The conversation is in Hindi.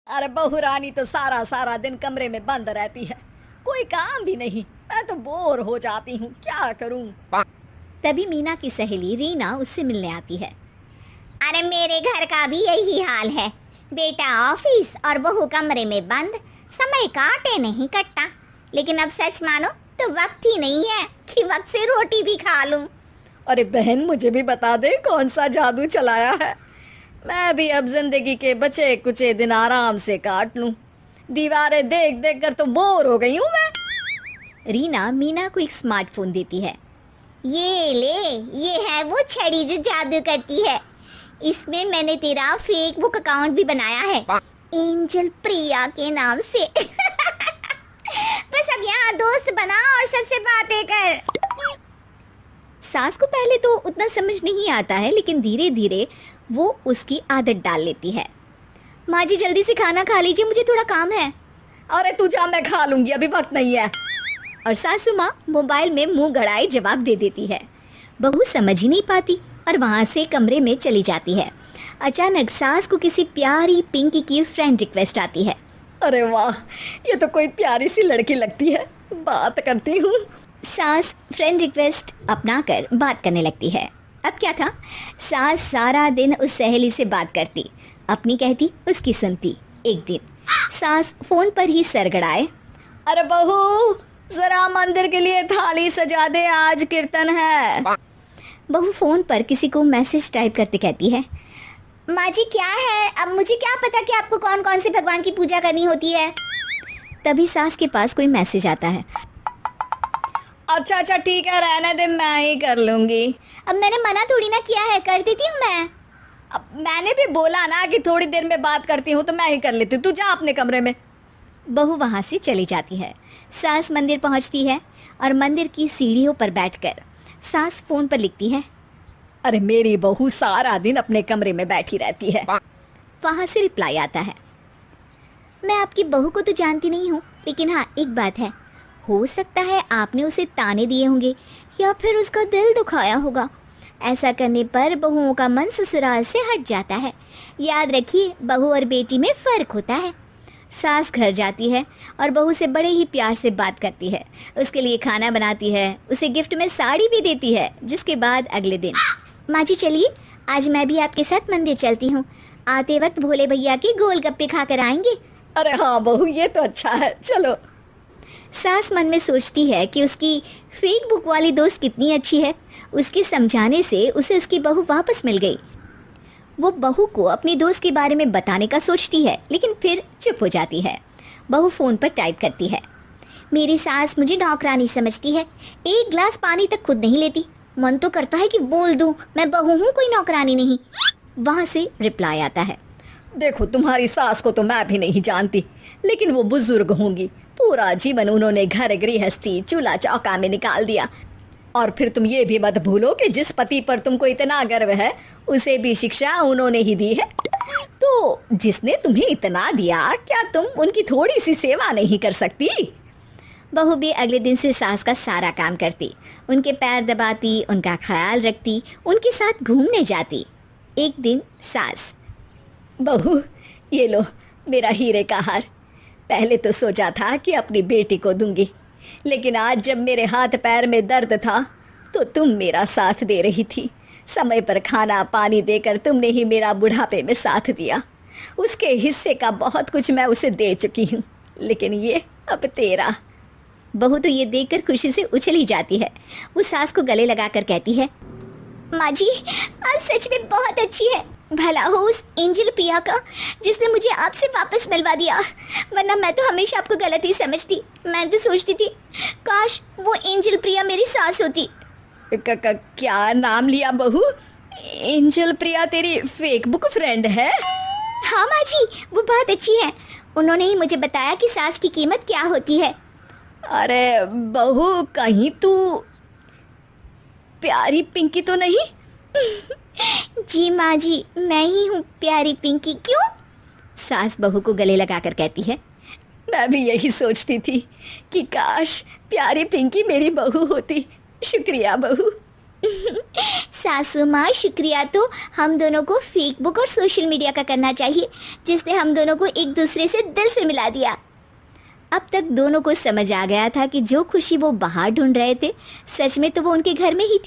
अरे बहू रानी तो सारा सारा दिन कमरे में बंद रहती है, कोई काम भी नहीं। मैं तो बोर हो जाती हूँ, क्या करूँ। तभी मीना की सहेली रीना उससे मिलने आती है। अरे मेरे घर का भी यही हाल है, बेटा ऑफिस और बहू कमरे में बंद, समय काटे नहीं कटता। लेकिन अब सच मानो तो वक्त ही नहीं है कि वक्त से रोटी भी खा लूं। अरे बहन, मुझे भी बता दे कौन सा जादू चलाया है। मैं भी अब जिंदगी के बचे कुचे दिन आराम से काट लूं। दीवारें देख देख कर तो बोर हो गई हूँ मैं। रीना मीना को एक स्मार्टफोन देती है। ये ले, ये है वो छड़ी जो जादू करती है। इसमें मैंने तेरा फेसबुक अकाउंट भी बनाया है, एंजल प्रिया के नाम से। बस अब यहाँ दोस्त बना और सबसे बातें कर। सास को पहले तो उतना समझ नहीं आता है, लेकिन धीरे धीरे वो उसकी आदत डाल लेती है। माँ जी जल्दी से खाना खा लीजिए, मुझे थोड़ा काम है। अरे तू जा, मैं खा लूंगी, अभी वक्त नहीं है। और सासू माँ मोबाइल में मुंह गड़ाए जवाब दे देती है। बहू समझ ही नहीं पाती और वहाँ से कमरे में चली जाती है। अचानक सास को किसी प्यारी पिंकी की फ्रेंड रिक्वेस्ट आती है। अरे वाह, ये तो कोई प्यारी सी लड़की लगती है, बात करती हूँ। सास फ्रेंड रिक्वेस्ट अपनाकर बात करने लगती है। अब क्या था, सास सारा दिन उस सहेली से बात करती, अपनी कहती, उसकी सुनती। एक दिन सास फोन पर ही सरगड़ाए। अरे बहू, जरा मंदिर के लिए थाली सजा दे, आज कीर्तन है। बहू फोन पर किसी को मैसेज टाइप करते कहती है, माँ जी क्या है, अब मुझे क्या पता कि आपको कौन कौन से भगवान की पूजा करनी होती है। तभी सास के पास कोई मैसेज आता है। अच्छा अच्छा ठीक है, रहने दे, मैं ही कर लूंगी। अब मैंने मना थोड़ी ना किया है, कर देती हूँ मैं। अब मैंने भी बोला ना कि थोड़ी देर में बात करती हूँ, तो मैं ही कर लेती हूँ, तू जा अपने कमरे में। बहू वहाँ से चली जाती है। सास मंदिर पहुँचती है और मंदिर की सीढ़ियों पर बैठकर सास फोन पर लिखती है। अरे मेरी बहू सारा दिन अपने कमरे में बैठी रहती है। वहाँ से रिप्लाई आता है, मैं आपकी बहू को तो जानती नहीं हूँ, लेकिन हाँ एक बात है, हो सकता है आपने उसे ताने दिए होंगे या फिर उसका दिल दुखाया होगा। ऐसा करने पर बहुओं का मन ससुराल से हट जाता है। याद रखिए, बहू और बेटी में फ़र्क होता है। सास घर जाती है और बहू से बड़े ही प्यार से बात करती है, उसके लिए खाना बनाती है, उसे गिफ्ट में साड़ी भी देती है। जिसके बाद अगले दिन, माँ जी चलिए, आज मैं भी आपके साथ मंदिर चलती हूँ, आते वक्त भोले भैया के गोलगप्पे खा कर आएंगे। अरे हाँ बहू, ये तो अच्छा है, चलो। सास मन में सोचती है कि उसकी फेसबुक वाली दोस्त कितनी अच्छी है। उसके समझाने से उसे उसकी बहू वापस मिल गई। वो बहू को अपनी दोस्त के बारे में बताने का सोचती है, लेकिन फिर चुप हो जाती है। बहू फ़ोन पर टाइप करती है, मेरी सास मुझे नौकरानी समझती है, एक गिलास पानी तक खुद नहीं लेती। मन तो करता है कि बोल दूं, मैं बहू हूँ, कोई नौकरानी नहीं। वहाँ से रिप्लाई आता है, देखो तुम्हारी सास को तो मैं भी नहीं जानती, लेकिन वो बुजुर्ग होंगी, पूरा जीवन उन्होंने घर गृहस्थी चूल्हा चौका में निकाल दिया। और फिर तुम ये भी मत भूलो कि जिस पति पर तुमको इतना गर्व है, उसे भी शिक्षा उन्होंने ही दी है। तो जिसने तुम्हें इतना दिया, क्या तुम उनकी थोड़ी सी सेवा नहीं कर सकती। बहू भी अगले दिन से सास का सारा काम करती, उनके पैर दबाती, उनका ख्याल रखती, उनके साथ घूमने जाती। एक दिन सास, बहू ये लो मेरा हीरे का हार। पहले तो सोचा था कि अपनी बेटी को दूंगी, लेकिन आज जब मेरे हाथ पैर में दर्द था तो तुम मेरा साथ दे रही थी। समय पर खाना पानी देकर तुमने ही मेरा बुढ़ापे में साथ दिया। उसके हिस्से का बहुत कुछ मैं उसे दे चुकी हूँ, लेकिन ये अब तेरा। बहू तो ये देखकर खुशी से उछली जाती है। वो सास को गले लगाकर कहती है, माँ जी आप सच में बहुत अच्छी है। भला हो उस एंजल प्रिया का जिसने मुझे आपसे वापस मिलवा दिया, वरना मैं तो हमेशा आपको गलत ही समझती। मैं तो सोचती थी काश वो एंजल प्रिया मेरी सास होती। क्या नाम लिया बहू? एंजल प्रिया तेरी फेसबुक फ्रेंड है? हाँ माँ जी, वो बहुत अच्छी है। उन्होंने ही मुझे बताया कि सास की कीमत क्या होती है। अरे बहू, कहीं तू प्यारी पिंकी तो नहीं? जी माँ जी, मैं ही हूँ प्यारी पिंकी। क्यों? सास बहू को गले लगाकर कहती है, मैं भी यही सोचती थी कि काश प्यारी पिंकी मेरी बहू होती। शुक्रिया बहू। सासू माँ, शुक्रिया तो हम दोनों को फेक बुक और सोशल मीडिया का करना चाहिए, जिसने हम दोनों को एक दूसरे से दिल से मिला दिया। अब तक दोनों को समझ आ गया था कि जो खुशी वो बाहर ढूंढ रहे थे, सच में तो वो उनके घर में ही थी।